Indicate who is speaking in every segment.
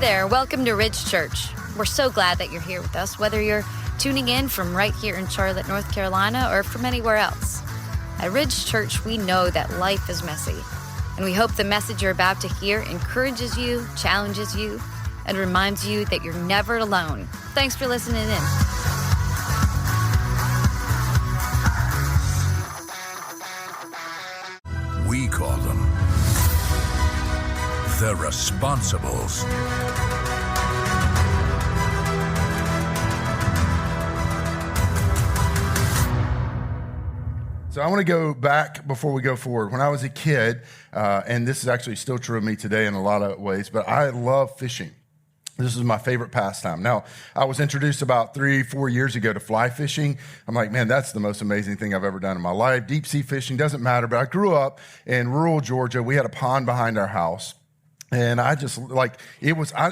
Speaker 1: there, welcome to Ridge Church. We're so glad that you're here with us, whether you're tuning in from right here in Charlotte, North Carolina, or from anywhere else. At Ridge Church, we know that life is messy, and we hope the message you're about to hear encourages you, challenges you, and reminds you that you're never alone. Thanks for listening in.
Speaker 2: We call them the Responsibles.
Speaker 3: So I want to go back before we go forward. When I was a kid, and this is actually still true of me today in a lot of ways, but I love fishing. This is my favorite pastime. Now, I was introduced about 3-4 years ago to fly fishing. I'm like, man, that's the most amazing thing I've ever done in my life. Deep sea fishing doesn't matter, but I grew up in rural Georgia. We had a pond behind our house. And I just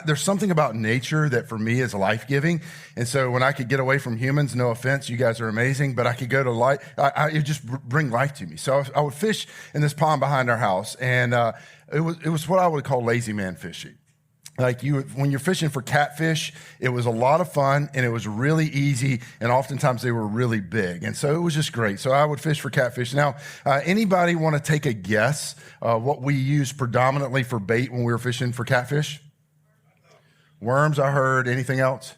Speaker 3: there's something about nature that for me is life-giving. And so when I could get away from humans, no offense, you guys are amazing, but I could go to life, it just bring life to me. So I would fish in this pond behind our house. And it was what I would call lazy man fishing. Like when you're fishing for catfish, it was a lot of fun and it was really easy, and oftentimes they were really big. And so it was just great. So I would fish for catfish. Now, anybody want to take a guess what we used predominantly for bait when we were fishing for catfish? Worms, I heard. Anything else?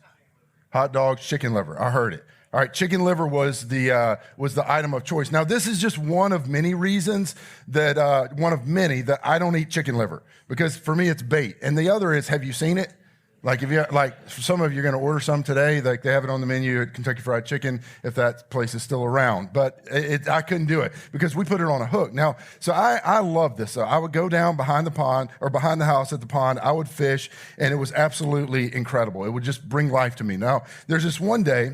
Speaker 3: Hot dogs, chicken liver. I heard it. All right, chicken liver was the item of choice. Now, this is just one of many reasons that I don't eat chicken liver, because for me it's bait. And the other is, have you seen it? Like some of you are going to order some today, like they have it on the menu at Kentucky Fried Chicken, if that place is still around. But I couldn't do it because we put it on a hook. Now, so I love this. So I would go down behind the pond or behind the house at the pond. I would fish, and it was absolutely incredible. It would just bring life to me. Now, there's this one day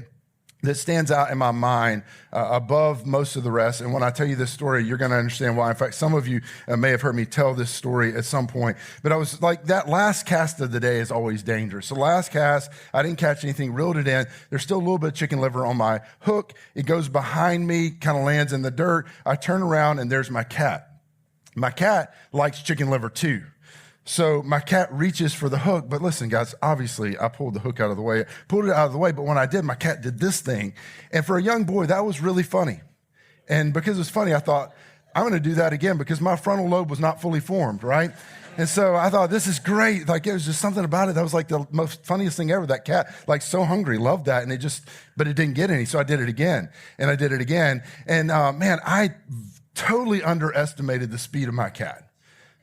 Speaker 3: that stands out in my mind above most of the rest. And when I tell you this story, you're going to understand why. In fact, some of you may have heard me tell this story at some point. But I was like, that last cast of the day is always dangerous. So last cast, I didn't catch anything, reeled it in. There's still a little bit of chicken liver on my hook. It goes behind me, kind of lands in the dirt. I turn around, and there's my cat. My cat likes chicken liver too. So my cat reaches for the hook, but listen, guys, obviously I pulled the hook out of the way, pulled it out of the way, but when I did, my cat did this thing. And for a young boy, that was really funny. And because it was funny, I thought, I'm going to do that again, because my frontal lobe was not fully formed, right? And so I thought, this is great. Like, it was just something about it that was like the most funniest thing ever. That cat, like, so hungry, loved that. And but it didn't get any. So I did it again, and I did it again. And man, I totally underestimated the speed of my cat.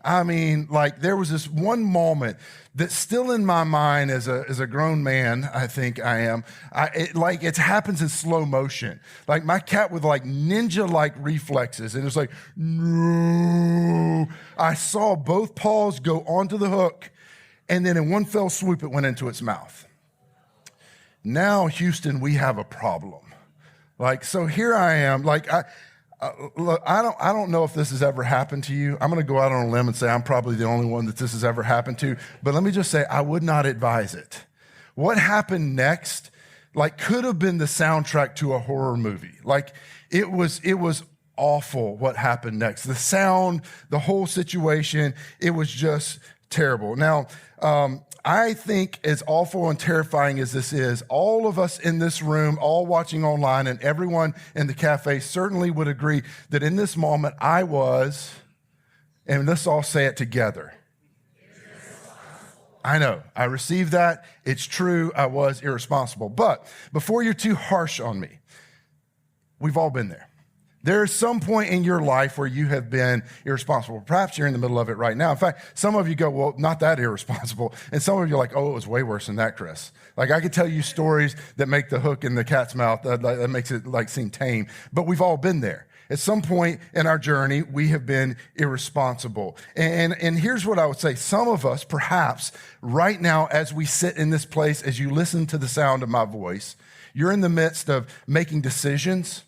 Speaker 3: I mean, like, there was this one moment that's still in my mind as a grown man, I think I am. It happens in slow motion. Like, my cat with like ninja-like reflexes, and it's like, no. I saw both paws go onto the hook, and then in one fell swoop, it went into its mouth. Now, Houston, we have a problem. Like, so here I am, like, look, I don't know if this has ever happened to you. I'm going to go out on a limb and say I'm probably the only one that this has ever happened to. But let me just say, I would not advise it. What happened next, like, could have been the soundtrack to a horror movie. Like, it was awful what happened next. The sound, the whole situation, it was just terrible. Now, I think as awful and terrifying as this is, all of us in this room, all watching online, and everyone in the cafe certainly would agree that in this moment I was, and let's all say it together. I know, I received that. It's true, I was irresponsible. But before you're too harsh on me, we've all been there. There's some point in your life where you have been irresponsible. Perhaps you're in the middle of it right now. In fact, some of you go, well, not that irresponsible. And some of you are like, oh, it was way worse than that, Chris. Like, I could tell you stories that make the hook in the cat's mouth, that makes it like seem tame. But we've all been there. At some point in our journey, we have been irresponsible. And here's what I would say. Some of us, perhaps right now, as we sit in this place, as you listen to the sound of my voice, you're in the midst of making decisions.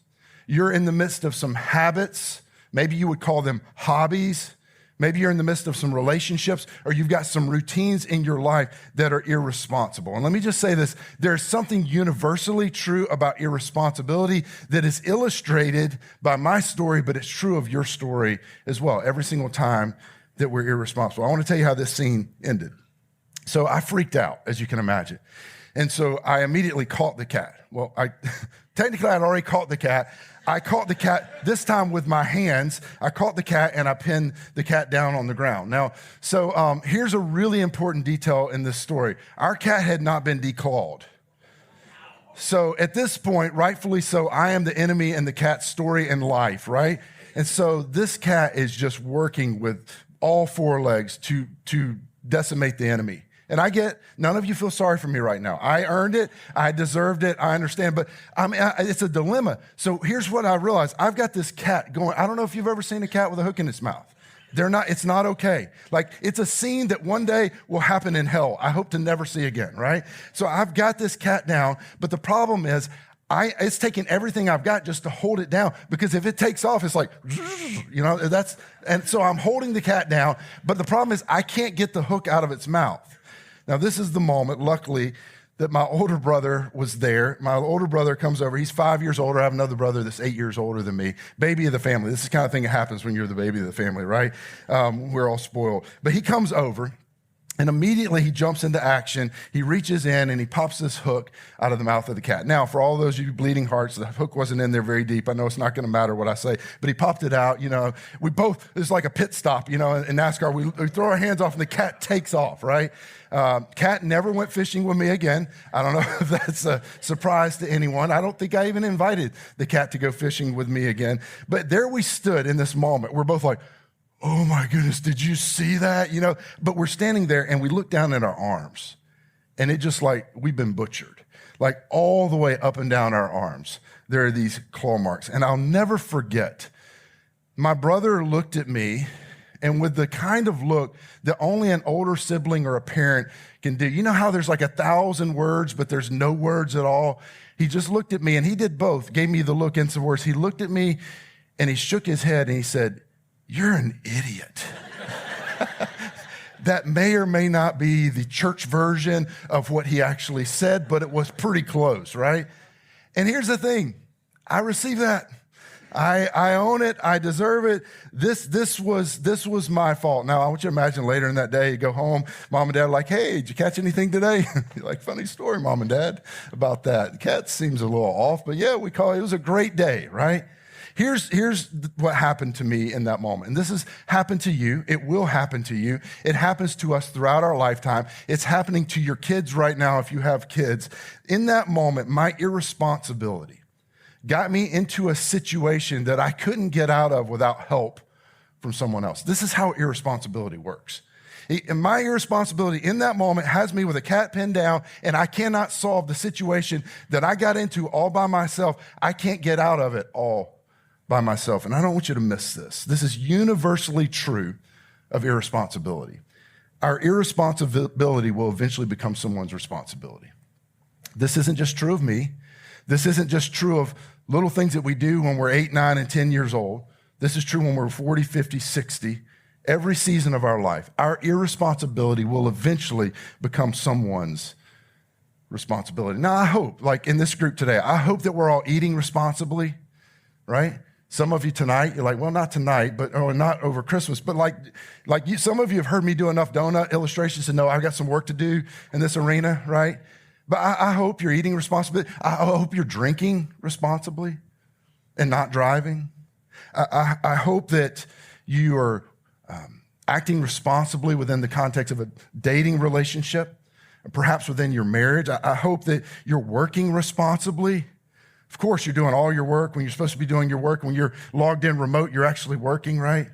Speaker 3: You're in the midst of some habits. Maybe you would call them hobbies. Maybe you're in the midst of some relationships, or you've got some routines in your life that are irresponsible. And let me just say this. There's something universally true about irresponsibility that is illustrated by my story, but it's true of your story as well. Every single time that we're irresponsible. I want to tell you how this scene ended. So I freaked out, as you can imagine. And so I immediately caught the cat. Well, technically I'd already caught the cat. I caught the cat this time with my hands. I caught the cat and I pinned the cat down on the ground. Now, so here's a really important detail in this story. Our cat had not been declawed. So at this point, rightfully so, I am the enemy in the cat's story and life, right? And so this cat is just working with all four legs to decimate the enemy. And I get, none of you feel sorry for me right now. I earned it. I deserved it. I understand. But it's a dilemma. So here's what I realized. I've got this cat going. I don't know if you've ever seen a cat with a hook in its mouth. It's not okay. Like, it's a scene that one day will happen in hell. I hope to never see again, right? So I've got this cat down. But the problem is, it's taking everything I've got just to hold it down, because if it takes off, it's like, and so I'm holding the cat down. But the problem is I can't get the hook out of its mouth. Now, this is the moment, luckily, that my older brother was there. My older brother comes over. He's 5 years older. I have another brother that's 8 years older than me. Baby of the family. This is the kind of thing that happens when you're the baby of the family, right? We're all spoiled. But he comes over, and immediately he jumps into action. He reaches in and he pops this hook out of the mouth of the cat. Now, for all those of you bleeding hearts, the hook wasn't in there very deep. I know it's not going to matter what I say, but he popped it out. It's like a pit stop, in NASCAR. We throw our hands off and the cat takes off, right? Cat never went fishing with me again. I don't know if that's a surprise to anyone. I don't think I even invited the cat to go fishing with me again. But there we stood in this moment. We're both like, oh my goodness, did you see that? But we're standing there and we look down at our arms, and it just like we've been butchered, like all the way up and down our arms. There are these claw marks. And I'll never forget, my brother looked at me, and with the kind of look that only an older sibling or a parent can do. You know how there's like 1,000 words, but there's no words at all? He just looked at me, and he did both, gave me the look and some words. He looked at me and he shook his head and he said, "You're an idiot." That may or may not be the church version of what he actually said, but it was pretty close, right? And here's the thing. I received that. I own it. I deserve it. This was my fault. Now, I want you to imagine later in that day, you go home, mom and dad are like, "Hey, did you catch anything today?" You're like, "Funny story, mom and dad, about that. The cat seems a little off, but yeah, it was a great day," right? Here's what happened to me in that moment. And this has happened to you. It will happen to you. It happens to us throughout our lifetime. It's happening to your kids right now if you have kids. In that moment, my irresponsibility got me into a situation that I couldn't get out of without help from someone else. This is how irresponsibility works. And my irresponsibility in that moment has me with a cat pinned down, and I cannot solve the situation that I got into all by myself. I can't get out of it all by myself. And I don't want you to miss this. This is universally true of irresponsibility. Our irresponsibility will eventually become someone's responsibility. This isn't just true of me. This isn't just true of little things that we do when we're 8, 9, and 10 years old. This is true when we're 40, 50, 60. Every season of our life, our irresponsibility will eventually become someone's responsibility. Now, I hope, like in this group today, I hope that we're all eating responsibly, right? Some of you tonight, you're like, well, not tonight, but not over Christmas, but some of you have heard me do enough donut illustrations to know I've got some work to do in this arena, right? But I hope you're eating responsibly. I hope you're drinking responsibly and not driving. I hope that you are acting responsibly within the context of a dating relationship, perhaps within your marriage. I hope that you're working responsibly. Of course, you're doing all your work when you're supposed to be doing your work. When you're logged in remote, you're actually working, right?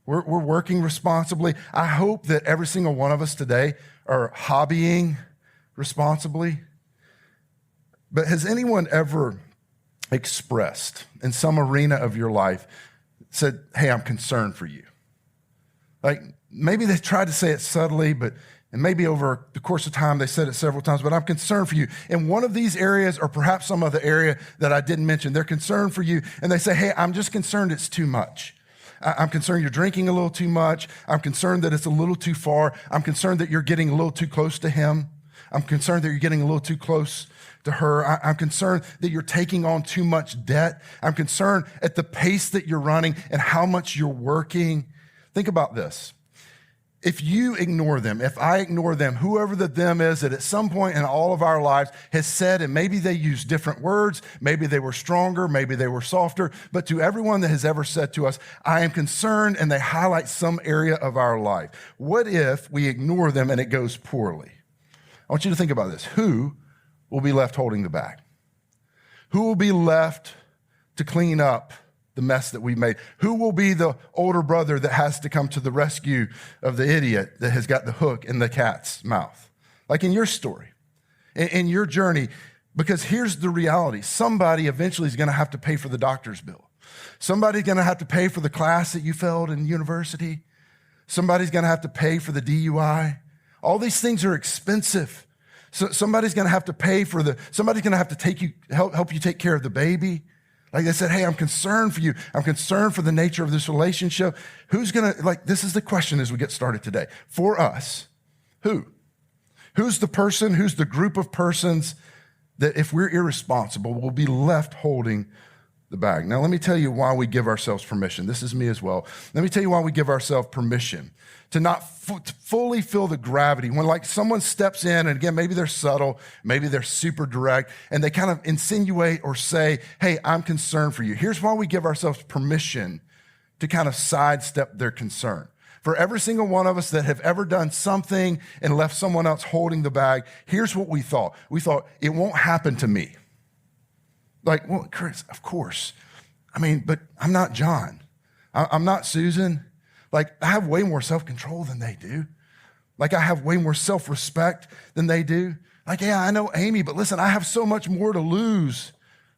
Speaker 3: We're working responsibly. I hope that every single one of us today are hobbying responsibly. But has anyone ever expressed in some arena of your life, said, "Hey, I'm concerned for you"? Like maybe they tried to say it subtly, and maybe over the course of time they said it several times, but I'm concerned for you. In one of these areas, or perhaps some other area that I didn't mention, they're concerned for you, and they say, "Hey, I'm just concerned it's too much. I'm concerned you're drinking a little too much. I'm concerned that it's a little too far. I'm concerned that you're getting a little too close to him. I'm concerned that you're getting a little too close to her. I'm concerned that you're taking on too much debt. I'm concerned at the pace that you're running and how much you're working." Think about this. if you ignore them, if I ignore them, whoever the them is that at some point in all of our lives has said, and maybe they use different words, maybe they were stronger, maybe they were softer, but to everyone that has ever said to us, I am concerned, and they highlight some area of our life. What if we ignore them and it goes poorly? I want you to think about this. Who will be left holding the bag? Who will be left to clean up the mess that we made? Who will be the older brother that has to come to the rescue of the idiot that has got the hook in the cat's mouth? Like in your story, in your journey, because here's the reality. Somebody eventually is going to have to pay for the doctor's bill. Somebody's going to have to pay for the class that you failed in university. Somebody's going to have to pay for the DUI. All these things are expensive. So somebody's going to have to pay for somebody's going to have to help you take care of the baby. Like they said, hey, I'm concerned for you. I'm concerned for the nature of this relationship. This is the question as we get started today. For us, who? Who's the person, who's the group of persons that if we're irresponsible, will be left holding the bag? Now, let me tell you why we give ourselves permission. This is me as well. Let me tell you why we give ourselves permission to not fully feel the gravity. When like someone steps in, and again, maybe they're subtle, maybe they're super direct, and they kind of insinuate or say, hey, I'm concerned for you. Here's why we give ourselves permission to kind of sidestep their concern. For every single one of us that have ever done something and left someone else holding the bag, here's what we thought. We thought, it won't happen to me. Like, well, Chris, of course. I mean, but I'm not John. I'm not Susan. Like, I have way more self-control than they do. Like, I have way more self-respect than they do. Like, yeah, I know Amy, but listen, I have so much more to lose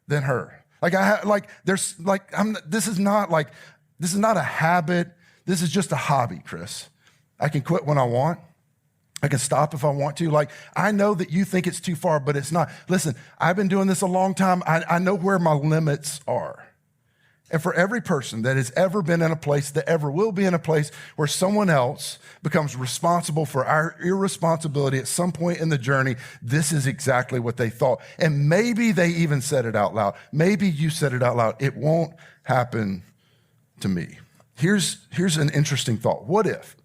Speaker 3: than her. This is not a habit. This is just a hobby, Chris. I can quit when I want. I can stop if I want to. Like, I know that you think it's too far, but it's not. Listen, I've been doing this a long time. I know where my limits are. And for every person that has ever been in a place, that ever will be in a place where someone else becomes responsible for our irresponsibility at some point in the journey, this is exactly what they thought. And maybe they even said it out loud. Maybe you said it out loud. It won't happen to me. Here's an interesting thought. What if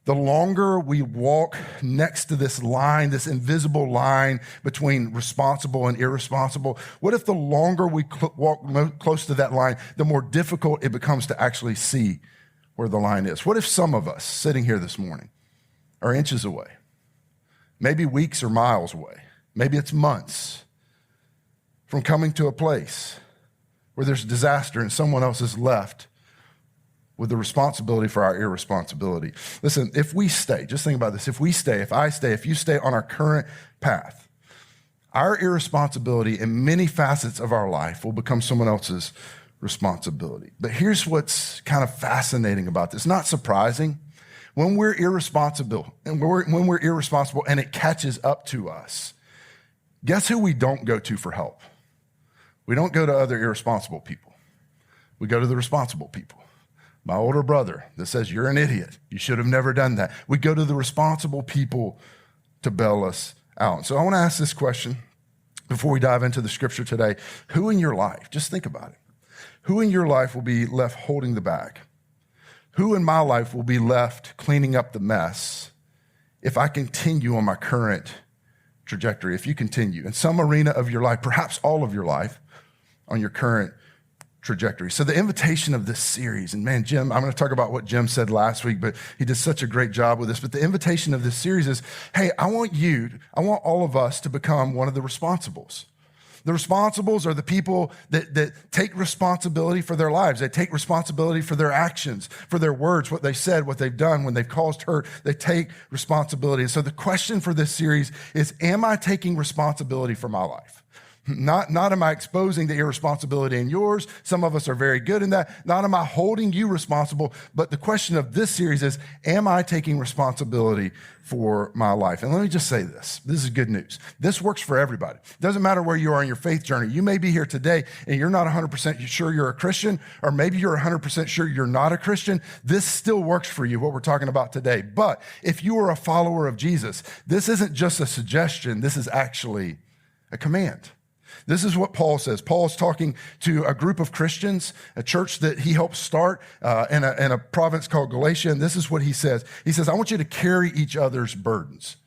Speaker 3: the longer we walk next to this line, this invisible line between responsible and irresponsible, what if the longer we walk close to that line, the more difficult it becomes to actually see where the line is? What if some of us sitting here this morning are inches away, maybe weeks or miles away, maybe it's months from coming to a place where there's disaster and someone else is left with the responsibility for our irresponsibility? Listen, if we stay, just think about this. If we stay, if I stay, if you stay on our current path, our irresponsibility in many facets of our life will become someone else's responsibility. But here's what's kind of fascinating about this. Not surprising. When we're irresponsible and it catches up to us, guess who we don't go to for help? We don't go to other irresponsible people. We go to the responsible people. My older brother that says, you're an idiot. You should have never done that. We go to the responsible people to bail us out. So I want to ask this question before we dive into the scripture today. Who in your life, just think about it, who in your life will be left holding the bag? Who in my life will be left cleaning up the mess if I continue on my current trajectory? If you continue in some arena of your life, perhaps all of your life, on your current trajectory. So the invitation of this series, and man, Jim, I'm going to talk about what Jim said last week, but he did such a great job with this. But the invitation of this series is, hey, I want all of us to become one of the responsibles. The responsibles are the people that take responsibility for their lives. They take responsibility for their actions, for their words, what they said, what they've done. When they've caused hurt, they take responsibility. And so the question for this series is, am I taking responsibility for my life? Not am I exposing the irresponsibility in yours. Some of us are very good in that. Not am I holding you responsible. But the question of this series is, am I taking responsibility for my life? And let me just say this. This is good news. This works for everybody. It doesn't matter where you are in your faith journey. You may be here today and you're not 100% sure you're a Christian, or maybe you're 100% sure you're not a Christian. This still works for you, what we're talking about today. But if you are a follower of Jesus, this isn't just a suggestion. This is actually a command. This is what Paul says. Paul's talking to a group of Christians, a church that he helped start in a province called Galatia. And this is what he says. He says, I want you to carry each other's burdens.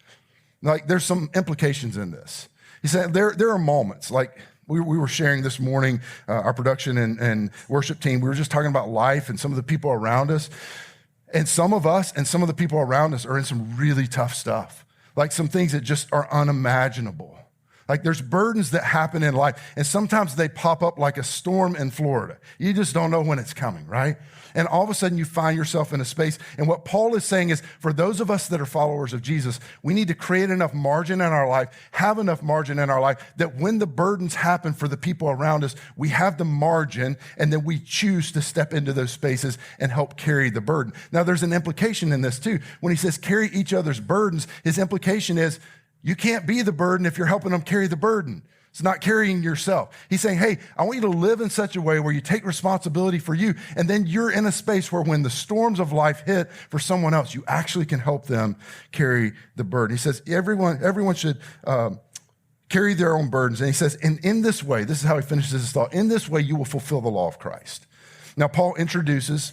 Speaker 3: Like, there's some implications in this. He said, there are moments, like we were sharing this morning, our production and worship team, we were just talking about life and some of the people around us. And some of us and some of the people around us are in some really tough stuff, like some things that just are unimaginable. Like, there's burdens that happen in life, and sometimes they pop up like a storm in Florida. You just don't know when it's coming, right? And all of a sudden you find yourself in a space. And what Paul is saying is, for those of us that are followers of Jesus, we need to create enough margin in our life, have enough margin in our life, that when the burdens happen for the people around us, we have the margin, and then we choose to step into those spaces and help carry the burden. Now, there's an implication in this too. When he says carry each other's burdens, his implication is, you can't be the burden if you're helping them carry the burden. It's not carrying yourself. He's saying, hey, I want you to live in such a way where you take responsibility for you, and then you're in a space where when the storms of life hit for someone else, you actually can help them carry the burden. He says everyone should carry their own burdens. And he says, and in this way, this is how he finishes his thought, in this way you will fulfill the law of Christ. Now, Paul introduces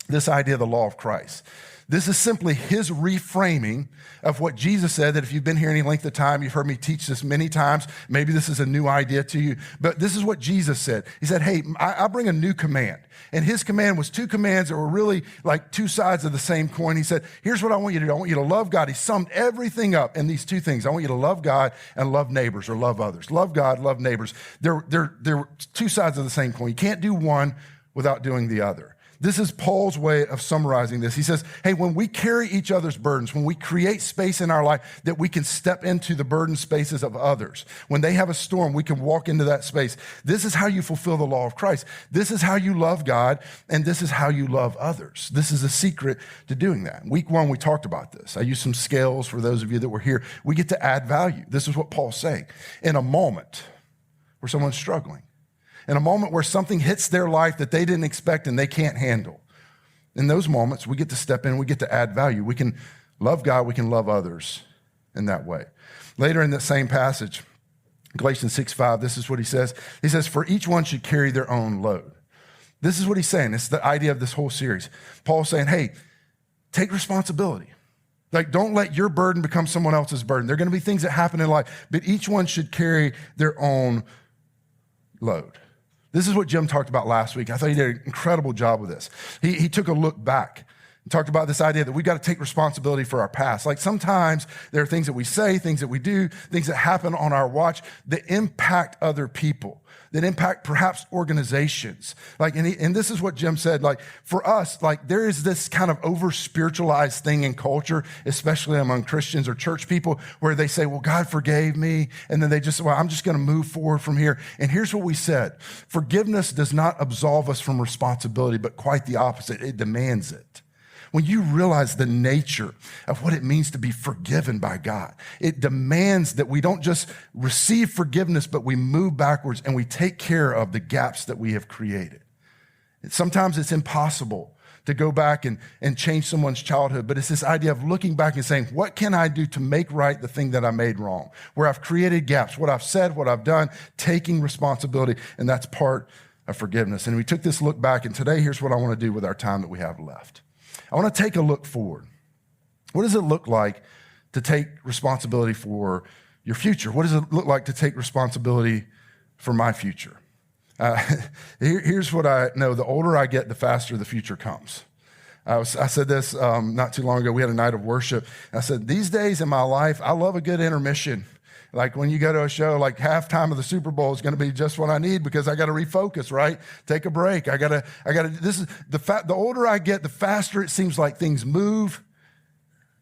Speaker 3: this idea of the law of Christ. This is simply his reframing of what Jesus said, that if you've been here any length of time, you've heard me teach this many times. Maybe this is a new idea to you, but this is what Jesus said. He said, hey, I bring a new command. And his command was two commands that were really like two sides of the same coin. He said, here's what I want you to do. I want you to love God. He summed everything up in these two things. I want you to love God and love neighbors, or love others. Love God, love neighbors. They're two sides of the same coin. You can't do one without doing the other. This is Paul's way of summarizing this. He says, hey, when we carry each other's burdens, when we create space in our life that we can step into the burden spaces of others, when they have a storm, we can walk into that space. This is how you fulfill the law of Christ. This is how you love God, and this is how you love others. This is a secret to doing that. Week 1, we talked about this. I used some scales for those of you that were here. We get to add value. This is what Paul's saying. In a moment where someone's struggling, in a moment where something hits their life that they didn't expect and they can't handle. In those moments, we get to step in, we get to add value. We can love God, we can love others in that way. Later in that same passage, Galatians 6:5, this is what he says. He says, for each one should carry their own load. This is what he's saying. It's the idea of this whole series. Paul's saying, hey, take responsibility. Like, don't let your burden become someone else's burden. There are going to be things that happen in life, but each one should carry their own load. This is what Jim talked about last week. I thought he did an incredible job with this. He took a look back and talked about this idea that we've got to take responsibility for our past. Like, sometimes there are things that we say, things that we do, things that happen on our watch that impact other people, that impact perhaps organizations. Like, and this is what Jim said, like, for us, like, there is this kind of over-spiritualized thing in culture, especially among Christians or church people, where they say, well, God forgave me. And then they just, well, I'm just going to move forward from here. And here's what we said. Forgiveness does not absolve us from responsibility, but quite the opposite. It demands it. When you realize the nature of what it means to be forgiven by God, it demands that we don't just receive forgiveness, but we move backwards and we take care of the gaps that we have created. Sometimes it's impossible to go back and change someone's childhood, but it's this idea of looking back and saying, what can I do to make right the thing that I made wrong? Where I've created gaps, what I've said, what I've done, taking responsibility, and that's part of forgiveness. And we took this look back, and today here's what I want to do with our time that we have left. I want to take a look forward. What does it look like to take responsibility for your future? What does it look like to take responsibility for my future? Here's what I know. The older I get, the faster the future comes. I said this not too long ago. We had a night of worship. I said, these days in my life, I love a good intermission. Like, when you go to a show, like halftime of the Super Bowl is going to be just what I need, because I got to refocus, right? Take a break. This is the older I get, the faster it seems like things move,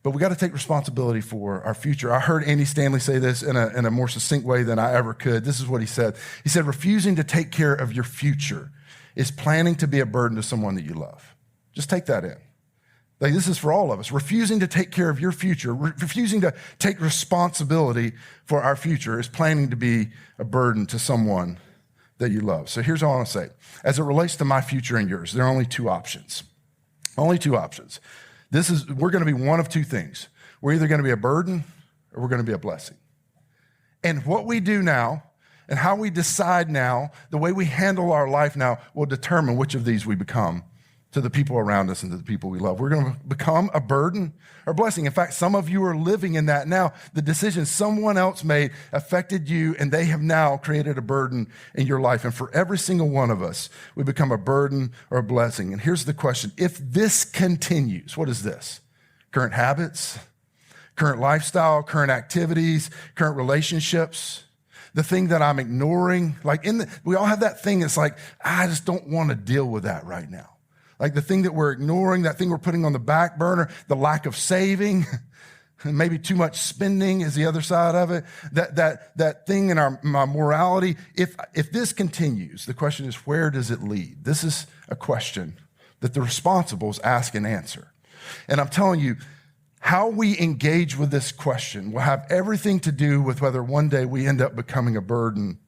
Speaker 3: but we got to take responsibility for our future. I heard Andy Stanley say this in a more succinct way than I ever could. This is what he said. He said, refusing to take care of your future is planning to be a burden to someone that you love. Just take that in. Like, this is for all of us. Refusing to take care of your future, refusing to take responsibility for our future is planning to be a burden to someone that you love. So here's what I want to say. As it relates to my future and yours, there are only two options. Only two options. We're going to be one of two things. We're either going to be a burden or we're going to be a blessing. And what we do now And how we decide now, the way we handle our life now, will determine which of these we become to the people around us and to the people we love. We're going to become a burden or blessing. In fact, some of you are living in that now. The decision someone else made affected you, and they have now created a burden in your life. And for every single one of us, we become a burden or a blessing. And here's the question. If this continues, what is this? Current habits, current lifestyle, current activities, current relationships, the thing that I'm ignoring. We all have that thing. It's like, I just don't want to deal with that right now. Like the thing that we're ignoring, that thing we're putting on the back burner, the lack of saving, maybe too much spending is the other side of it. That thing in my morality. If this continues, the question is, where does it lead? This is a question that the responsibles ask and answer. And I'm telling you, how we engage with this question will have everything to do with whether one day we end up becoming a burden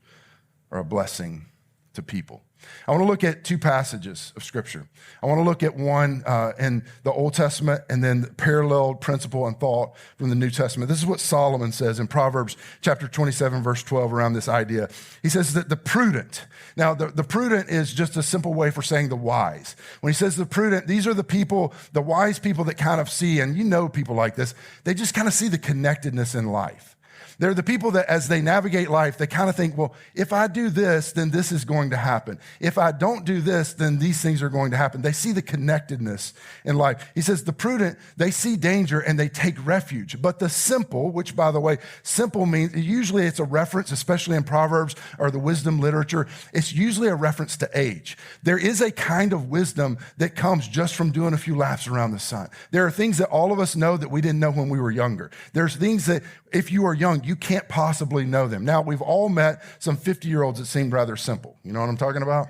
Speaker 3: or a blessing to people. I want to look at two passages of Scripture. I want to look at one in the Old Testament and then the paralleled principle and thought from the New Testament. This is what Solomon says in Proverbs chapter 27, verse 12 around this idea. He says that the prudent, now the prudent is just a simple way for saying the wise. When he says the prudent, these are the people, the wise people that kind of see, and you know people like this, they just kind of see the connectedness in life. They're the people that as they navigate life, they kind of think, well, if I do this, then this is going to happen. If I don't do this, then these things are going to happen. They see the connectedness in life. He says the prudent, they see danger and they take refuge. But the simple, which by the way, simple means, usually it's a reference, especially in Proverbs or the wisdom literature, it's usually a reference to age. There is a kind of wisdom that comes just from doing a few laps around the sun. There are things that all of us know that we didn't know when we were younger. There's things that if you are young, you can't possibly know them. Now, we've all met some 50-year-olds that seemed rather simple. You know what I'm talking about?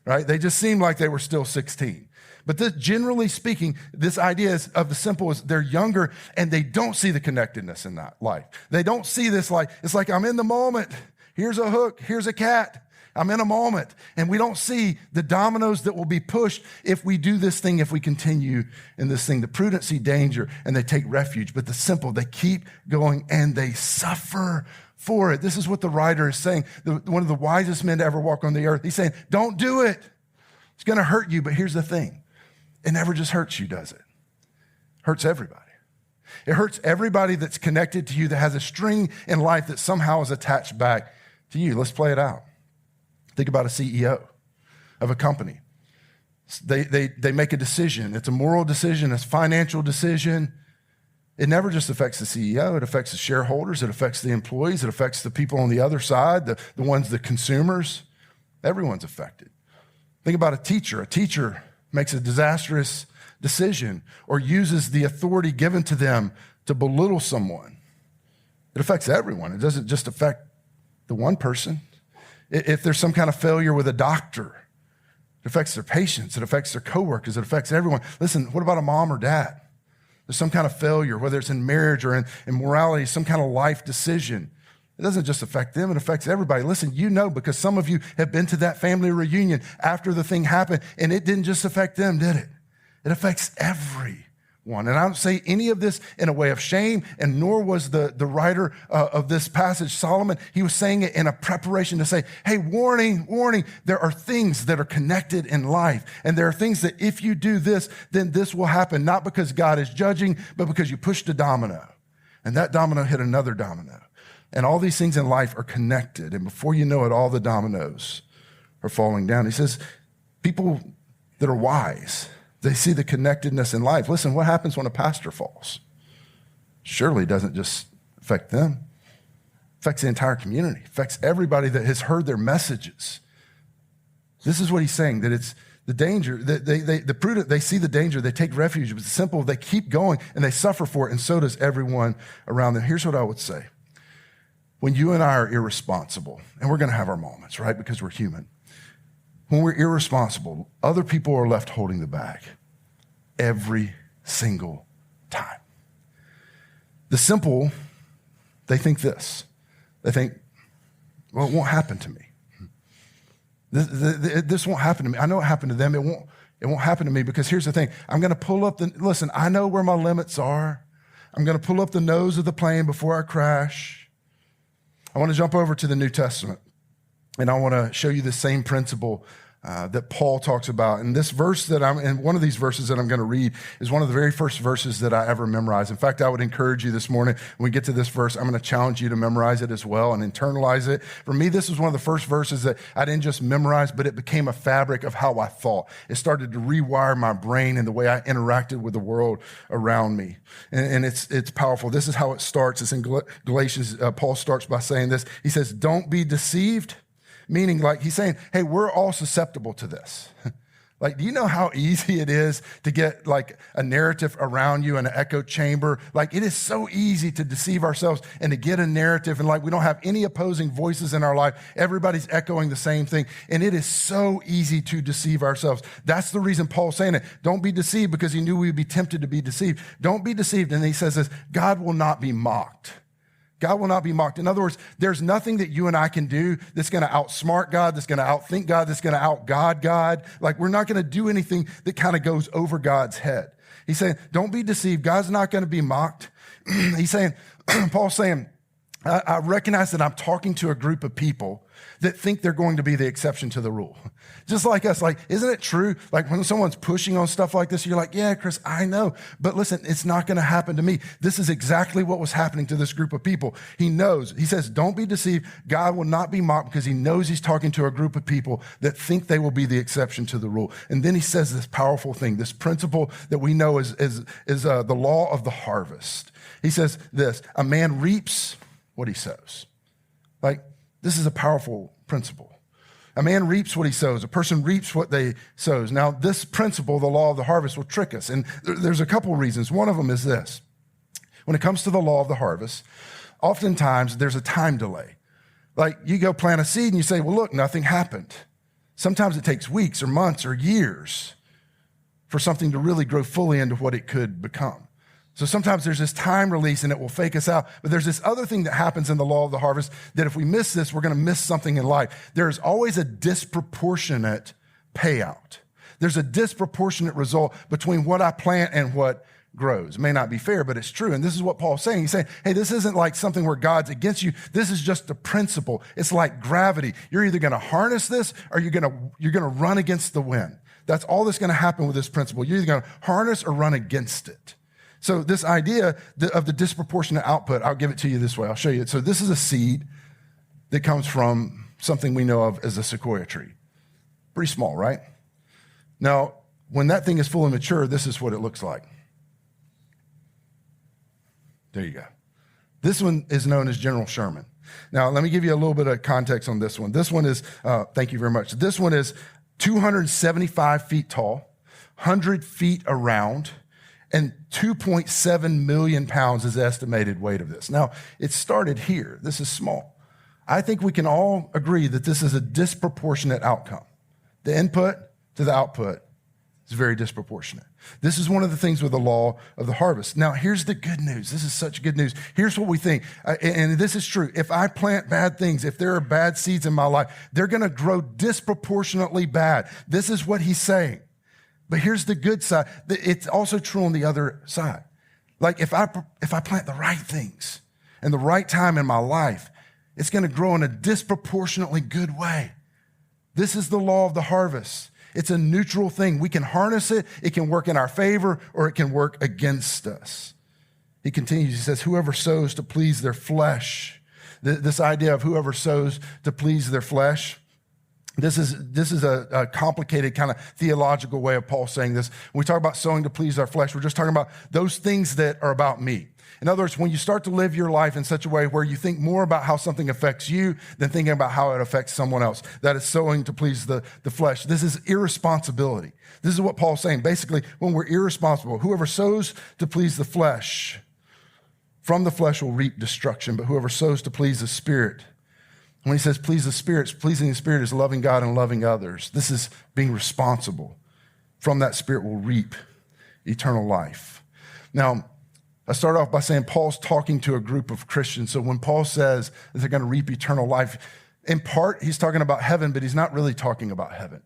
Speaker 3: Right? They just seemed like they were still 16. But this, generally speaking, this idea of the simple is they're younger and they don't see the connectedness in that life. They don't see this like, it's like I'm in the moment. Here's a hook. Here's a cat. I'm in a moment. And we don't see the dominoes that will be pushed if we do this thing, if we continue in this thing. The prudent see danger and they take refuge, but the simple, they keep going and they suffer for it. This is what the writer is saying. One of the wisest men to ever walk on the earth. He's saying, don't do it. It's going to hurt you, but here's the thing. It never just hurts you, does it? It hurts everybody. It hurts everybody that's connected to you, that has a string in life that somehow is attached back to you. Let's play it out. Think about a CEO of a company. They make a decision. It's a moral decision. It's a financial decision. It never just affects the CEO. It affects the shareholders. It affects the employees. It affects the people on the other side, the ones, the consumers. Everyone's affected. Think about a teacher. A teacher makes a disastrous decision or uses the authority given to them to belittle someone. It affects everyone. It doesn't just affect the one person. If there's some kind of failure with a doctor, it affects their patients, it affects their coworkers, it affects everyone. Listen, what about a mom or dad? There's some kind of failure, whether it's in marriage or in morality, some kind of life decision. It doesn't just affect them, it affects everybody. Listen, you know, because some of you have been to that family reunion after the thing happened, and it didn't just affect them, did it? It affects everyone. And I don't say any of this in a way of shame, and nor was the writer of this passage, Solomon. He was saying it in a preparation to say, hey, warning, there are things that are connected in life. And there are things that if you do this, then this will happen, not because God is judging, but because you pushed a domino. And that domino hit another domino. And all these things in life are connected. And before you know it, all the dominoes are falling down. He says, people that are wise, they see the connectedness in life. Listen, what happens when a pastor falls? Surely it doesn't just affect them. It affects the entire community. It affects everybody that has heard their messages. This is what he's saying, that it's the danger. The prudent, they see the danger. They take refuge. But the simple, they keep going and they suffer for it, and so does everyone around them. Here's what I would say. When you and I are irresponsible, and we're going to have our moments, right, because we're human. When we're irresponsible, other people are left holding the bag every single time. The simple, they think this. They think, well, it won't happen to me. This won't happen to me. I know it happened to them. It won't happen to me because here's the thing. I'm going to pull up listen, I know where my limits are. I'm going to pull up the nose of the plane before I crash. I want to jump over to the New Testament. And I want to show you the same principle that Paul talks about. And this verse and one of these verses that I'm going to read is one of the very first verses that I ever memorized. In fact, I would encourage you this morning, when we get to this verse, I'm going to challenge you to memorize it as well and internalize it. For me, this was one of the first verses that I didn't just memorize, but it became a fabric of how I thought. It started to rewire my brain and the way I interacted with the world around me. And it's powerful. This is how it starts. It's in Galatians. Paul starts by saying this. He says, don't be deceived. Meaning, like, he's saying, hey, we're all susceptible to this. Like, do you know how easy it is to get like a narrative around you in an echo chamber? Like, it is so easy to deceive ourselves and to get a narrative, and like we don't have any opposing voices in our life. Everybody's echoing the same thing, and it is so easy to deceive ourselves. That's the reason Paul's saying it. Don't be deceived, because he knew we'd be tempted to be deceived. Don't be deceived. And he says this, God will not be mocked. God will not be mocked. In other words, there's nothing that you and I can do that's going to outsmart God, that's going to outthink God, that's going to outgod God. Like, we're not going to do anything that kind of goes over God's head. He's saying, don't be deceived. God's not going to be mocked. He's saying, Paul's saying, I recognize that I'm talking to a group of people that think they're going to be the exception to the rule. Just like us, like, isn't it true? Like, when someone's pushing on stuff like this, you're like, yeah, Chris, I know. But listen, it's not going to happen to me. This is exactly what was happening to this group of people. He knows. He says, don't be deceived. God will not be mocked, because he knows he's talking to a group of people that think they will be the exception to the rule. And then he says this powerful thing, this principle that we know is the law of the harvest. He says this, a man reaps what he sows. Like, this is a powerful principle. A man reaps what he sows. A person reaps what they sows. Now, this principle, the law of the harvest, will trick us. And there's a couple of reasons. One of them is this. When it comes to the law of the harvest, oftentimes there's a time delay. Like, you go plant a seed and you say, well, look, nothing happened. Sometimes it takes weeks or months or years for something to really grow fully into what it could become. So sometimes there's this time release and it will fake us out. But there's this other thing that happens in the law of the harvest that if we miss this, we're going to miss something in life. There's always a disproportionate payout. There's a disproportionate result between what I plant and what grows. It may not be fair, but it's true. And this is what Paul's saying. He's saying, hey, this isn't like something where God's against you. This is just a principle. It's like gravity. You're either going to harness this or you're going to run against the wind. That's all that's going to happen with this principle. You're either going to harness or run against it. So this idea of the disproportionate output, I'll give it to you this way. I'll show you it. So this is a seed that comes from something we know of as a sequoia tree. Pretty small, right? Now, when that thing is fully mature, this is what it looks like. There you go. This one is known as General Sherman. Now, let me give you a little bit of context on this one. This one is, thank you very much. This one is 275 feet tall, 100 feet around, and 2.7 million pounds is the estimated weight of this. Now, it started here. This is small. I think we can all agree that this is a disproportionate outcome. The input to the output is very disproportionate. This is one of the things with the law of the harvest. Now, here's the good news. This is such good news. Here's what we think, and this is true. If I plant bad things, if there are bad seeds in my life, they're going to grow disproportionately bad. This is what he's saying. But here's the good side. It's also true on the other side. Like, if I plant the right things and the right time in my life, it's going to grow in a disproportionately good way. This is the law of the harvest. It's a neutral thing. We can harness it. It can work in our favor or it can work against us. He continues, he says, whoever sows to please their flesh. This idea of whoever sows to please their flesh, This is a complicated kind of theological way of Paul saying this. When we talk about sowing to please our flesh, we're just talking about those things that are about me. In other words, when you start to live your life in such a way where you think more about how something affects you than thinking about how it affects someone else, that is sowing to please the flesh. This is irresponsibility. This is what Paul's saying. Basically, when we're irresponsible, whoever sows to please the flesh, from the flesh will reap destruction, but whoever sows to please the Spirit, when he says please the Spirit, pleasing the Spirit is loving God and loving others. This is being responsible. From that Spirit will reap eternal life. Now, I start off by saying Paul's talking to a group of Christians. So when Paul says that they're going to reap eternal life, in part, he's talking about heaven, but he's not really talking about heaven.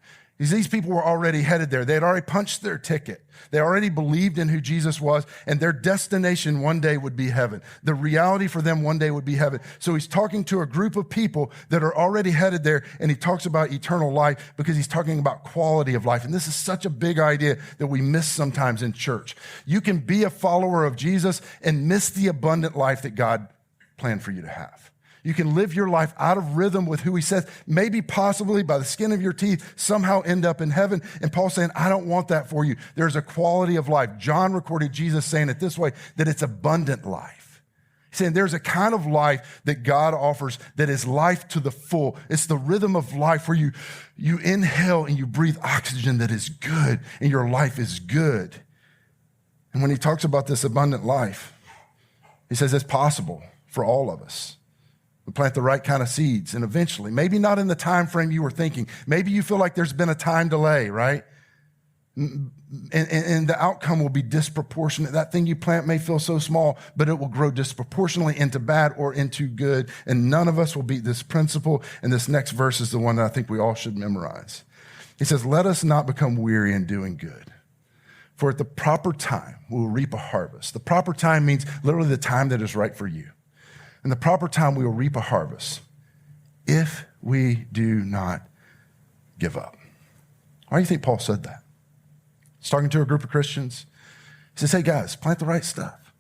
Speaker 3: These people were already headed there. They had already punched their ticket. They already believed in who Jesus was, and their destination one day would be heaven. The reality for them one day would be heaven. So he's talking to a group of people that are already headed there, and he talks about eternal life because he's talking about quality of life. And this is such a big idea that we miss sometimes in church. You can be a follower of Jesus and miss the abundant life that God planned for you to have. You can live your life out of rhythm with who he says, maybe possibly by the skin of your teeth, somehow end up in heaven. And Paul's saying, I don't want that for you. There's a quality of life. John recorded Jesus saying it this way, that it's abundant life. He's saying there's a kind of life that God offers that is life to the full. It's the rhythm of life where you inhale and you breathe oxygen that is good and your life is good. And when he talks about this abundant life, he says it's possible for all of us. We plant the right kind of seeds, and eventually, maybe not in the time frame you were thinking. Maybe you feel like there's been a time delay, right? And the outcome will be disproportionate. That thing you plant may feel so small, but it will grow disproportionately into bad or into good. And none of us will beat this principle. And this next verse is the one that I think we all should memorize. He says, let us not become weary in doing good. For at the proper time, we will reap a harvest. The proper time means literally the time that is right for you. In the proper time, we will reap a harvest if we do not give up. Why do you think Paul said that? He's talking to a group of Christians. He says, hey guys, plant the right stuff.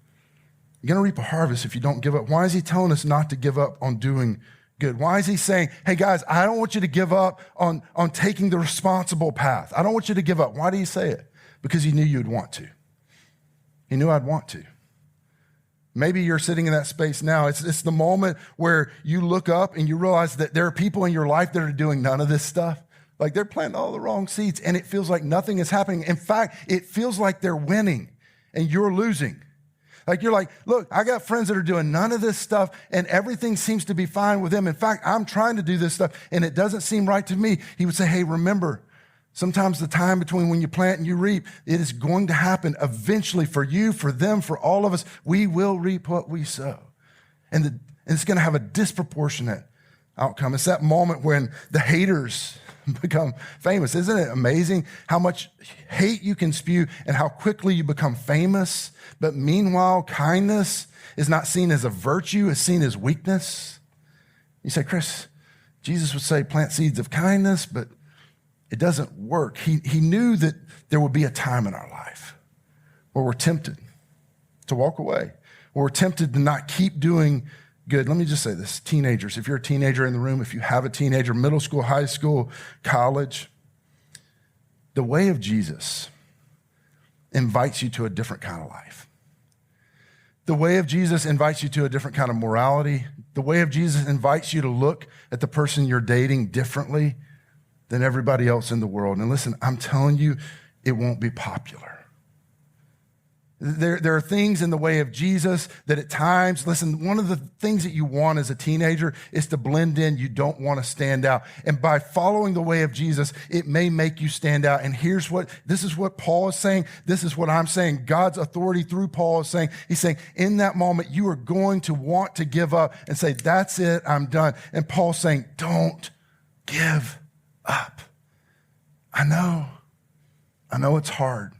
Speaker 3: You're going to reap a harvest if you don't give up. Why is he telling us not to give up on doing good? Why is he saying, hey guys, I don't want you to give up on taking the responsible path. I don't want you to give up. Why did he say it? Because he knew you'd want to. He knew I'd want to. Maybe you're sitting in that space now. It's the moment where you look up and you realize that there are people in your life that are doing none of this stuff. Like they're planting all the wrong seeds and it feels like nothing is happening. In fact, it feels like they're winning and you're losing. Like you're like, look, I got friends that are doing none of this stuff and everything seems to be fine with them. In fact, I'm trying to do this stuff and it doesn't seem right to me. He would say, hey, remember, sometimes the time between when you plant and you reap, it is going to happen eventually for you, for them, for all of us. We will reap what we sow. And it's going to have a disproportionate outcome. It's that moment when the haters become famous. Isn't it amazing how much hate you can spew and how quickly you become famous? But meanwhile, kindness is not seen as a virtue, it's seen as weakness. You say, Chris, Jesus would say plant seeds of kindness, but it doesn't work. He knew that there would be a time in our life where we're tempted to walk away, where we're tempted to not keep doing good. Let me just say this, teenagers, if you're a teenager in the room, if you have a teenager, middle school, high school, college, the way of Jesus invites you to a different kind of life. The way of Jesus invites you to a different kind of morality. The way of Jesus invites you to look at the person you're dating differently than everybody else in the world. And listen, I'm telling you, it won't be popular. There are things in the way of Jesus that at times, listen, one of the things that you want as a teenager is to blend in. You don't want to stand out. And by following the way of Jesus, it may make you stand out. And this is what Paul is saying. This is what I'm saying. God's authority through Paul is saying, he's saying, in that moment, you are going to want to give up and say, that's it, I'm done. And Paul's saying, don't give up. I know it's hard.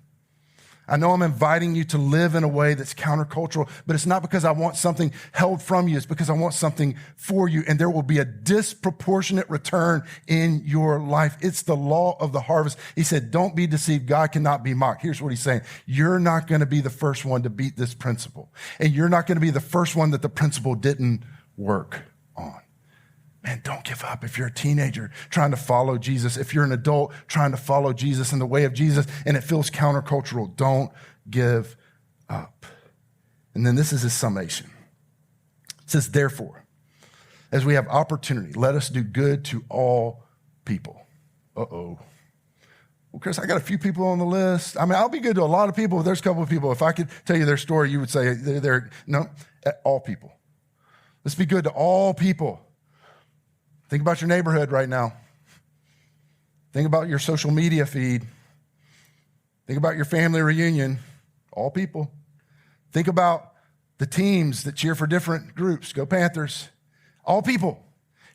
Speaker 3: I know I'm inviting you to live in a way that's countercultural, but it's not because I want something held from you. It's because I want something for you, and there will be a disproportionate return in your life. It's the law of the harvest. He said, don't be deceived. God cannot be mocked. Here's what he's saying. You're not going to be the first one to beat this principle, and you're not going to be the first one that the principle didn't work on. Man, don't give up. If you're a teenager trying to follow Jesus, if you're an adult trying to follow Jesus in the way of Jesus and it feels countercultural, don't give up. And then this is his summation. It says, therefore, as we have opportunity, let us do good to all people. Uh-oh. Well, Chris, I got a few people on the list. I mean, I'll be good to a lot of people, but there's a couple of people. If I could tell you their story, you would say, no, all people. Let's be good to all people. Think about your neighborhood right now. Think about your social media feed. Think about your family reunion. All people. Think about the teams that cheer for different groups. Go Panthers. All people.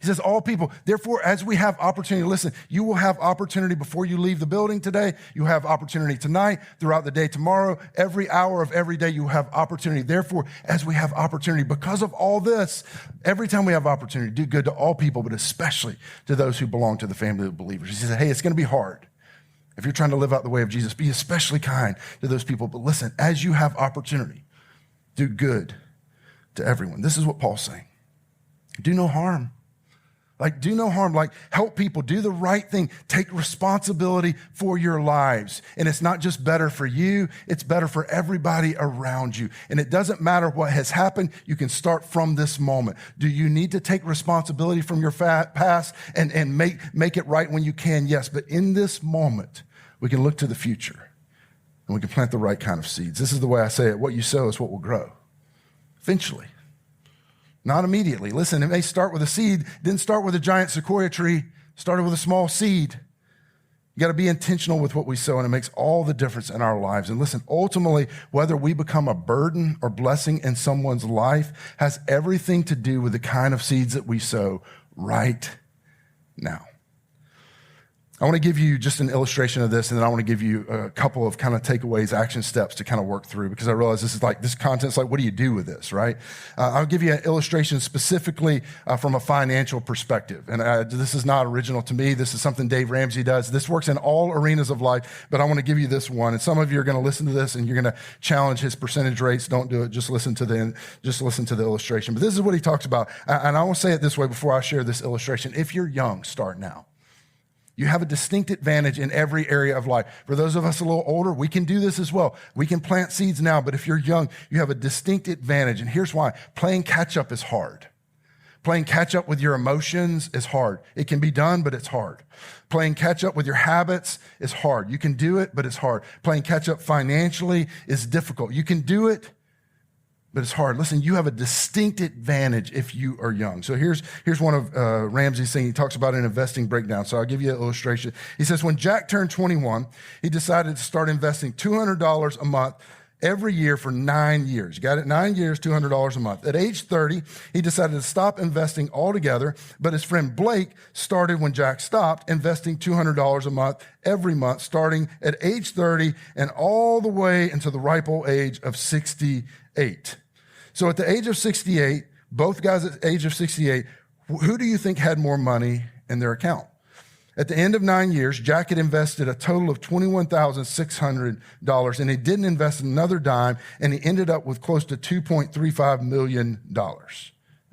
Speaker 3: He says, all people. Therefore, as we have opportunity, listen, you will have opportunity before you leave the building today. You have opportunity tonight, throughout the day tomorrow, every hour of every day you have opportunity. Therefore, as we have opportunity, because of all this, every time we have opportunity, do good to all people, but especially to those who belong to the family of believers. He says, hey, it's going to be hard. If you're trying to live out the way of Jesus, be especially kind to those people. But listen, as you have opportunity, do good to everyone. This is what Paul's saying. Do no harm. Do no harm. Help people. Do the right thing. Take responsibility for your lives. And it's not just better for you. It's better for everybody around you. And it doesn't matter what has happened. You can start from this moment. Do you need to take responsibility from your past and make it right when you can? Yes. But in this moment, we can look to the future and we can plant the right kind of seeds. This is the way I say it. What you sow is what will grow. Eventually. Not immediately. Listen, it may start with a seed, didn't start with a giant sequoia tree, started with a small seed. You got to be intentional with what we sow, and it makes all the difference in our lives. And listen, ultimately, whether we become a burden or blessing in someone's life has everything to do with the kind of seeds that we sow right now. I want to give you just an illustration of this, and then I want to give you a couple of kind of takeaways, action steps to kind of work through, because I realize this content's like, what do you do with this, right? I'll give you an illustration specifically from a financial perspective. And this is not original to me. This is something Dave Ramsey does. This works in all arenas of life, but I want to give you this one. And some of you are going to listen to this and you're going to challenge his percentage rates. Don't do it. Just listen to the illustration. But this is what he talks about. And I will say it this way before I share this illustration. If you're young, start now. You have a distinct advantage in every area of life. For those of us a little older, we can do this as well. We can plant seeds now, but if you're young, you have a distinct advantage. And here's why. Playing catch up is hard. Playing catch up with your emotions is hard. It can be done, but it's hard. Playing catch up with your habits is hard. You can do it, but it's hard. Playing catch up financially is difficult. You can do it, but it's hard. Listen, you have a distinct advantage if you are young. So here's one of Ramsey's things. He talks about an investing breakdown. So I'll give you an illustration. He says, when Jack turned 21, he decided to start investing $200 a month every year for 9 years. You got it? 9 years, $200 a month. At age 30, he decided to stop investing altogether, but his friend Blake started when Jack stopped, investing $200 a month every month, starting at age 30 and all the way into the ripe old age of 68. So at the age of 68, both guys at the age of 68, who do you think had more money in their account? At the end of 9 years, Jack had invested a total of $21,600, and he didn't invest another dime, and he ended up with close to $2.35 million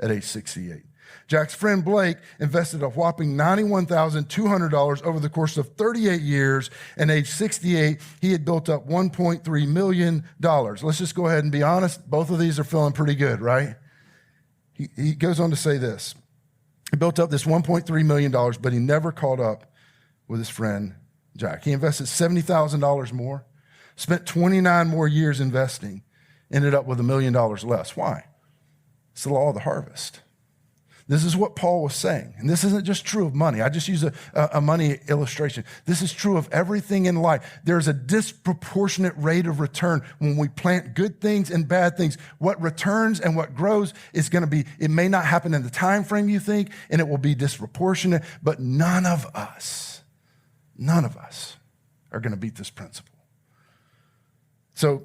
Speaker 3: at age 68. Jack's friend Blake invested a whopping $91,200 over the course of 38 years, and age 68, he had built up $1.3 million. Let's just go ahead and be honest. Both of these are feeling pretty good, right? He goes on to say this. He built up this $1.3 million, but he never caught up with his friend Jack. He invested $70,000 more, spent 29 more years investing, ended up with $1 million less. Why? It's the law of the harvest. This is what Paul was saying. And this isn't just true of money. I just use a money illustration. This is true of everything in life. There's a disproportionate rate of return when we plant good things and bad things. What returns and what grows is going to be, it may not happen in the time frame you think, and it will be disproportionate, but none of us are going to beat this principle. So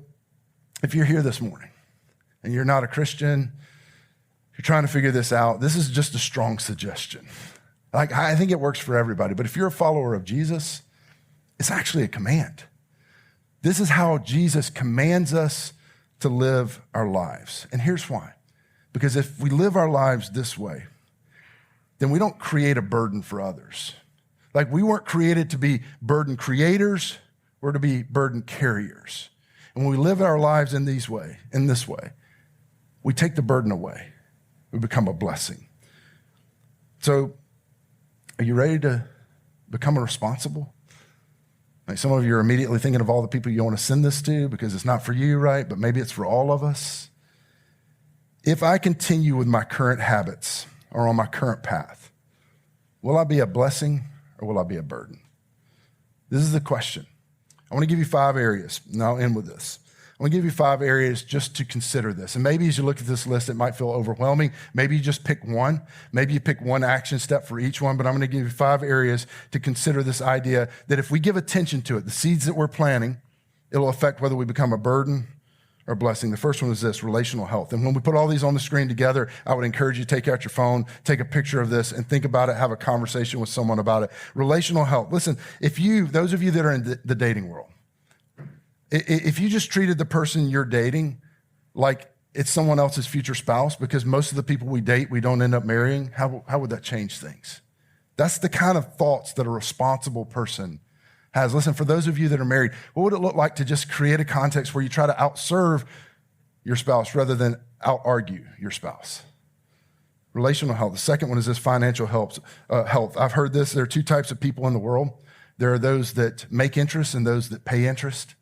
Speaker 3: if you're here this morning and you're not a Christian, you're trying to figure this out, this is just a strong suggestion. I think it works for everybody, but if you're a follower of Jesus, it's actually a command. This is how Jesus commands us to live our lives. And here's why. Because if we live our lives this way, then we don't create a burden for others. We weren't created to be burden creators, we're to be burden carriers. And when we live our lives in this way, we take the burden away. We become a blessing. So, are you ready to become responsible? Some of you are immediately thinking of all the people you want to send this to because it's not for you, right? But maybe it's for all of us. If I continue with my current habits or on my current path, will I be a blessing or will I be a burden? This is the question. I want to give you 5 areas, and I'll end with this. I'm gonna give you 5 areas just to consider this. And maybe as you look at this list, it might feel overwhelming. Maybe you just pick one. Maybe you pick one action step for each one, but I'm gonna give you 5 areas to consider this idea that if we give attention to it, the seeds that we're planting, it'll affect whether we become a burden or a blessing. The first one is this, relational health. And when we put all these on the screen together, I would encourage you to take out your phone, take a picture of this, and think about it, have a conversation with someone about it. Relational health. Listen, those of you that are in the dating world, if you just treated the person you're dating like it's someone else's future spouse, because most of the people we date, we don't end up marrying, how would that change things? That's the kind of thoughts that a responsible person has. Listen, for those of you that are married, what would it look like to just create a context where you try to outserve your spouse rather than out-argue your spouse? Relational health. The second one is this, financial health. I've heard this. There are 2 types of people in the world. There are those that make interest and those that pay interest.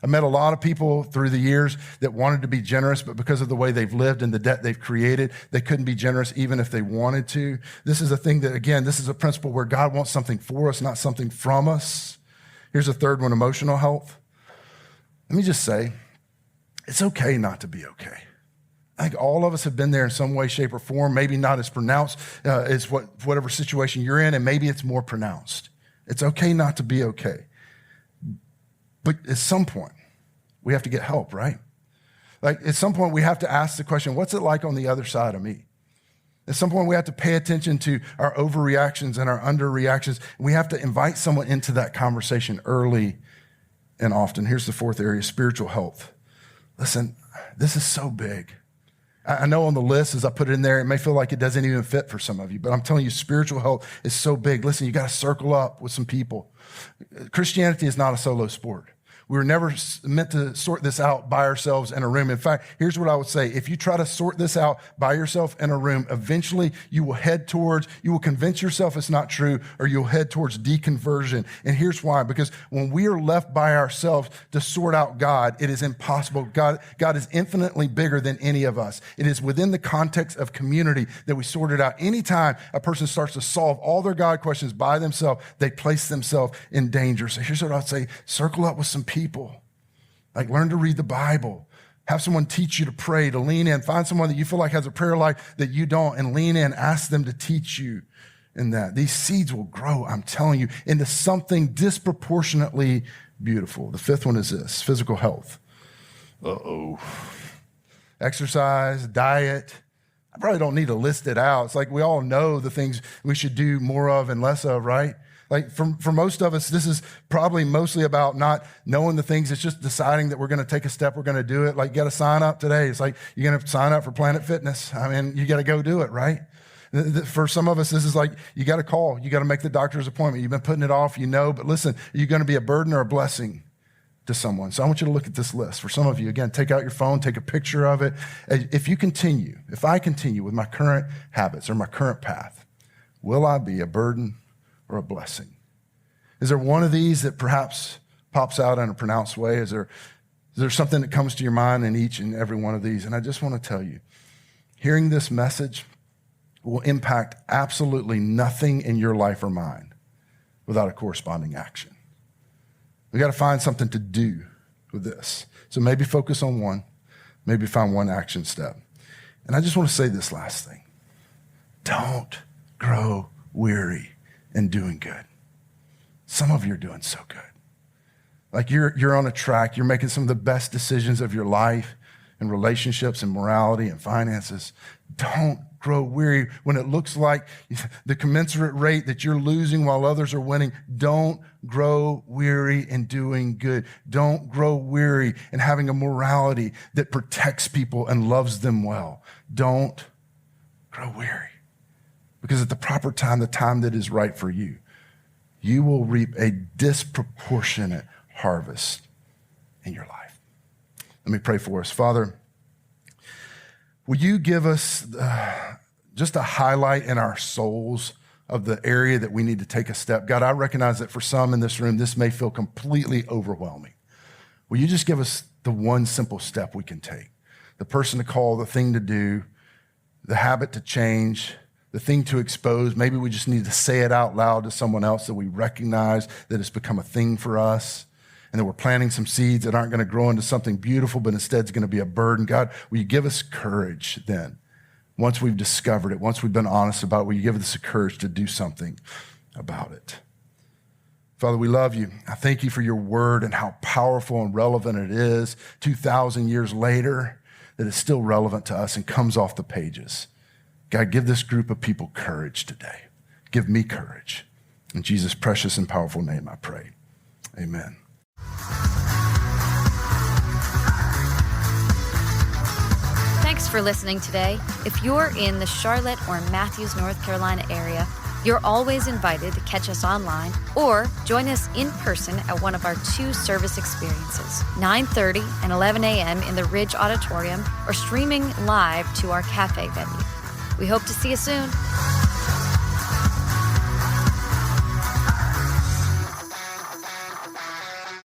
Speaker 3: I met a lot of people through the years that wanted to be generous, but because of the way they've lived and the debt they've created, they couldn't be generous even if they wanted to. This is a thing that, again, this is a principle where God wants something for us, not something from us. Here's a third one, emotional health. Let me just say, it's okay not to be okay. I think all of us have been there in some way, shape, or form, maybe not as pronounced as whatever situation you're in, and maybe it's more pronounced. It's okay not to be okay. But at some point, we have to get help, right? Like at some point, we have to ask the question, what's it like on the other side of me? At some point, we have to pay attention to our overreactions and our underreactions. We have to invite someone into that conversation early and often. Here's the 4th area, spiritual health. Listen, this is so big. I know on the list, as I put it in there, it may feel like it doesn't even fit for some of you, but I'm telling you, spiritual health is so big. Listen, you got to circle up with some people. Christianity is not a solo sport. We were never meant to sort this out by ourselves in a room. In fact, here's what I would say. If you try to sort this out by yourself in a room, eventually you will convince yourself it's not true, or you'll head towards deconversion. And here's why. Because when we are left by ourselves to sort out God, it is impossible. God is infinitely bigger than any of us. It is within the context of community that we sort it out. Anytime a person starts to solve all their God questions by themselves, they place themselves in danger. So here's what I'd say. Circle up with some people. Like, learn to read the Bible. Have someone teach you to pray, to lean in. Find someone that you feel like has a prayer life that you don't, and lean in. Ask them to teach you in that. These seeds will grow, I'm telling you, into something disproportionately beautiful. The 5th one is this, physical health. Exercise, diet. I probably don't need to list it out. It's like we all know the things we should do more of and less of, right? Like for most of us, this is probably mostly about not knowing the things. It's just deciding that we're going to take a step, we're going to do it. Like, you got to sign up today. It's like you're going to sign up for Planet Fitness. I mean, you got to go do it, right? For some of us, this is like you got to call. You got to make the doctor's appointment. You've been putting it off, but listen, are you going to be a burden or a blessing to someone? So I want you to look at this list. For some of you, again, take out your phone, take a picture of it. If I continue with my current habits or my current path, will I be a burden or a blessing? Is there one of these that perhaps pops out in a pronounced way? Is there something that comes to your mind in each and every one of these? And I just want to tell you, hearing this message will impact absolutely nothing in your life or mine without a corresponding action. We got to find something to do with this. So maybe focus on one, maybe find one action step. And I just want to say this last thing. Don't grow weary in doing good. Some of you are doing so good. Like you're on a track, you're making some of the best decisions of your life and relationships and morality and finances. Don't grow weary when it looks like the commensurate rate that you're losing while others are winning. Don't grow weary in doing good. Don't grow weary in having a morality that protects people and loves them well. Don't grow weary. Because at the proper time, the time that is right for you, you will reap a disproportionate harvest in your life. Let me pray for us. Father, will you give us just a highlight in our souls of the area that we need to take a step? God, I recognize that for some in this room, this may feel completely overwhelming. Will you just give us the one simple step we can take? The person to call, the thing to do, the habit to change, the thing to expose. Maybe we just need to say it out loud to someone else that we recognize that it's become a thing for us. and that we're planting some seeds that aren't going to grow into something beautiful, but instead it's going to be a burden. God, will you give us courage then? Once we've discovered it, once we've been honest about it, will you give us the courage to do something about it? Father, we love you. I thank you for your word and how powerful and relevant it is 2,000 years later, that it's still relevant to us and comes off the pages. God, give this group of people courage today. Give me courage. In Jesus' precious and powerful name, I pray. Amen.
Speaker 1: Thanks for listening today. If you're in the Charlotte or Matthews, North Carolina area, you're always invited to catch us online or join us in person at one of our 2 service experiences, 9:30 and 11 a.m. in the Ridge Auditorium, or streaming live to our cafe venue. We hope to see you soon.